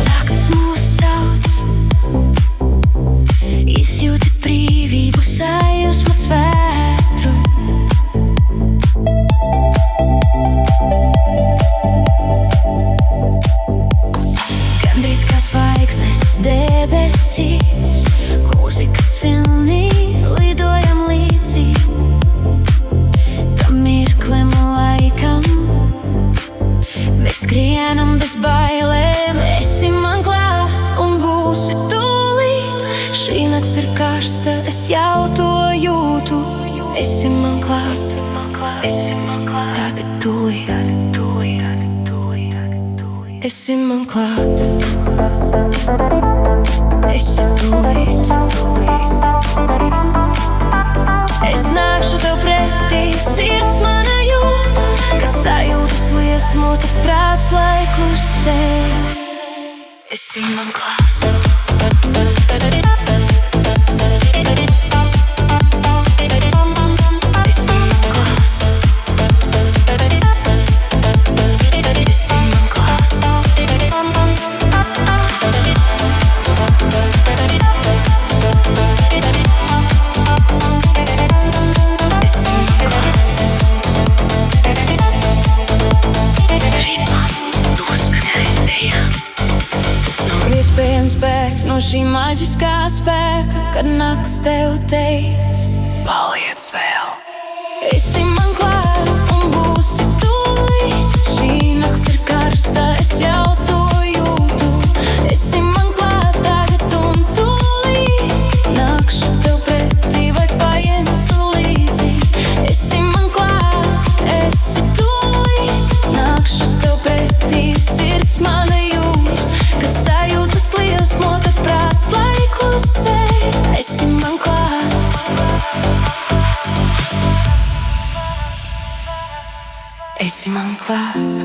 Nakts mūs sauc, izjūti brīvību, sajūsmas vētru. Gandrīz kā zvaigznes debesīs, mūzikas vilnī lidojam līdzi. Tam mirklim laikam mēs skrienam bez bailēm. Esi man klāt un būsi tūlīt. Šī nakts ir karsta, es jau to jūtu. Esi man klāt, tagad tūlīt. Esi man klāt, esi tūlīt. Es nākšu tev pretī, sirds mana jūt. Kad sajūtas liesmo, tad prāts lai klusē. Esi man klāt. Iespējams bēgt no šī maģiskā spēka, kad nakts tev teic, paliec vēl. Esi man klāt un būsi tūlīt. Šī nakts ir karsta, es jau to jūtu. Esi man klāt tagad un tūlīt. Nākšu tev pretī vai paņemsi līdzi. Esi man klāt, esi tūlīt. Nākšu tev pretī, sirds mana jūt. Kad sajūtas liesmo, tad prāts lai klusē. Esi man klāt. Esi man klāt.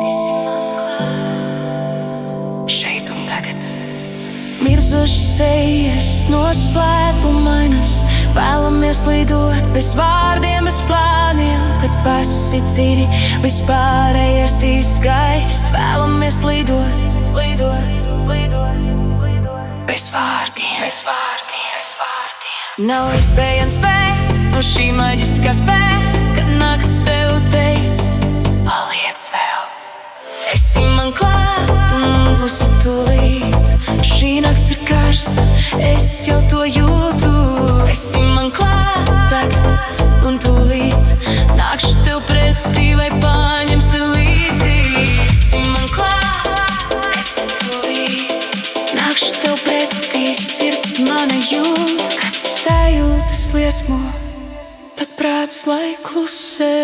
Esi man klāt. Šeit un tagad. Mirdzoši sejas noslēpumainas. Vēlamies lidot bez vārdiem, bez plāniem. Kad pasi dziļi, vispārējais izgaist. Vēlamies lidot, lidot, lidot. Bez vārdiem, bez vārdiem, bez vārdiem. Nav iespējams bēgt no šī maģiskā spēka, kad nakts tev teic, paliec vēl. Esi man klāt un būsi tūlīt. Šī nakts ir karsta, es jau to jūtu. Esi man klāt tagad un tūlīt. Nākšu tev pretī vai paņemsi līdzi. Esi man klāt, esi tūlīt. Nākšu tev pretī, sirds mana jūt. Kad sajūtas liesmo, tad prāts lai klusē.